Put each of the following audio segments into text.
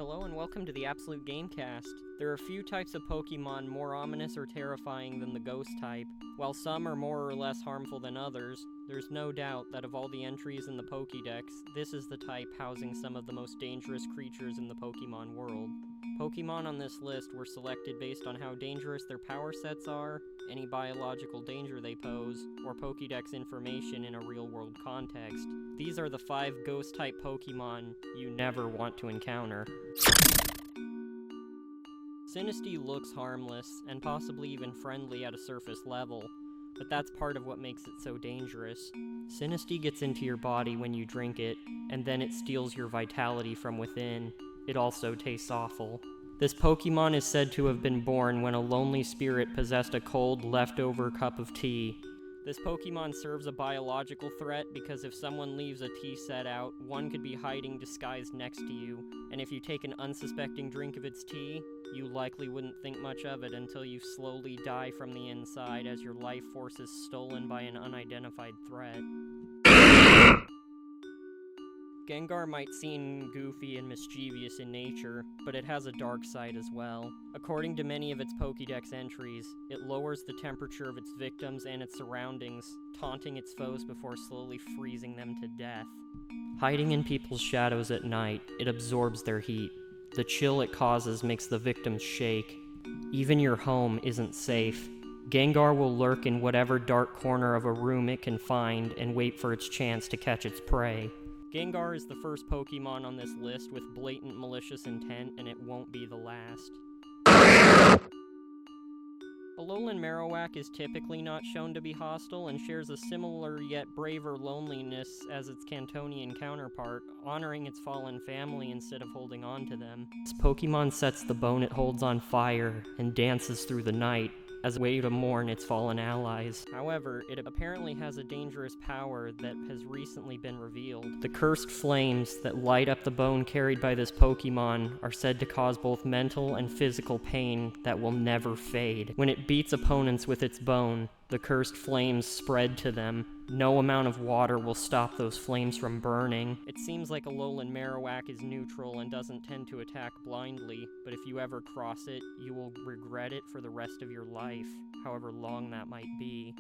Hello and welcome to the Absolute Gamecast. There are a few types of Pokémon more ominous or terrifying than the Ghost type. While some are more or less harmful than others, there's no doubt that of all the entries in the Pokédex, this is the type housing some of the most dangerous creatures in the Pokémon world. Pokémon on this list were selected based on how dangerous their power sets are, any biological danger they pose, or Pokédex information in a real-world context. These are the 5 Ghost-type Pokémon you never want to encounter. Sinistea looks harmless, and possibly even friendly at a surface level, but that's part of what makes it so dangerous. Sinistea gets into your body when you drink it, and then it steals your vitality from within. It also tastes awful. This Pokémon is said to have been born when a lonely spirit possessed a cold, leftover cup of tea. This Pokémon serves a biological threat because if someone leaves a tea set out, one could be hiding disguised next to you, and if you take an unsuspecting drink of its tea, you likely wouldn't think much of it until you slowly die from the inside as your life force is stolen by an unidentified threat. Gengar might seem goofy and mischievous in nature, but it has a dark side as well. According to many of its Pokédex entries, it lowers the temperature of its victims and its surroundings, taunting its foes before slowly freezing them to death. Hiding in people's shadows at night, it absorbs their heat. The chill it causes makes the victims shake. Even your home isn't safe. Gengar will lurk in whatever dark corner of a room it can find and wait for its chance to catch its prey. Gengar is the first Pokémon on this list with blatant malicious intent, and it won't be the last. Alolan Marowak is typically not shown to be hostile and shares a similar yet braver loneliness as its Cantonian counterpart, honoring its fallen family instead of holding on to them. This Pokémon sets the bone it holds on fire and dances through the night as a way to mourn its fallen allies. However, it apparently has a dangerous power that has recently been revealed. The cursed flames that light up the bone carried by this Pokémon are said to cause both mental and physical pain that will never fade. When it beats opponents with its bone, the cursed flames spread to them. No amount of water will stop those flames from burning. It seems like Alolan Marowak is neutral and doesn't tend to attack blindly, but if you ever cross it, you will regret it for the rest of your life, however long that might be.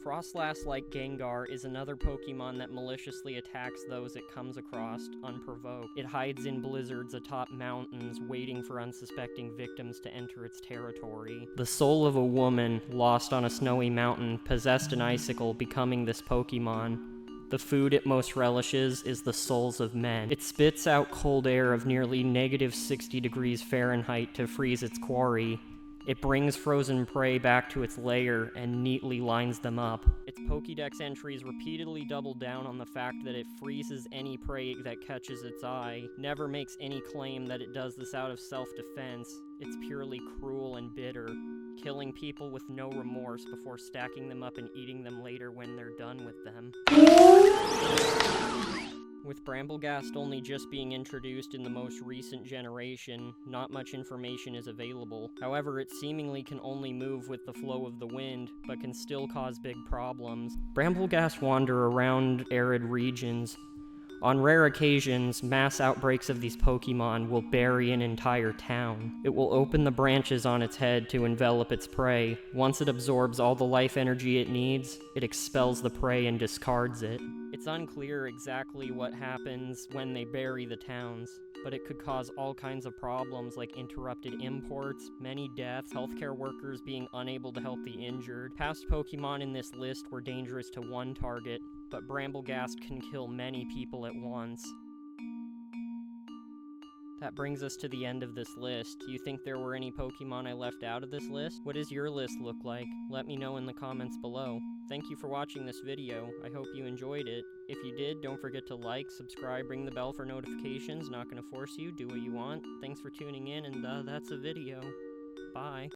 Frostlass, like Gengar, is another Pokémon that maliciously attacks those it comes across unprovoked. It hides in blizzards atop mountains, waiting for unsuspecting victims to enter its territory. The soul of a woman, lost on a snowy mountain, possessed an icicle, becoming this Pokémon. The food it most relishes is the souls of men. It spits out cold air of nearly negative 60 degrees Fahrenheit to freeze its quarry. It brings frozen prey back to its lair and neatly lines them up. Its Pokédex entries repeatedly double down on the fact that it freezes any prey that catches its eye, never makes any claim that it does this out of self-defense. It's purely cruel and bitter, killing people with no remorse before stacking them up and eating them later when they're done with them. With Bramblegast only just being introduced in the most recent generation, not much information is available. However, it seemingly can only move with the flow of the wind, but can still cause big problems. Bramblegast wander around arid regions. On rare occasions, mass outbreaks of these Pokémon will bury an entire town. It will open the branches on its head to envelop its prey. Once it absorbs all the life energy it needs, it expels the prey and discards it. It's unclear exactly what happens when they bury the towns, but it could cause all kinds of problems like interrupted imports, many deaths, healthcare workers being unable to help the injured. Past Pokémon in this list were dangerous to one target, but Bramblegast can kill many people at once. That brings us to the end of this list. Do you think there were any Pokémon I left out of this list? What does your list look like? Let me know in the comments below. Thank you for watching this video. I hope you enjoyed it. If you did, don't forget to like, subscribe, ring the bell for notifications. Not gonna force you, do what you want. Thanks for tuning in, and that's a video. Bye.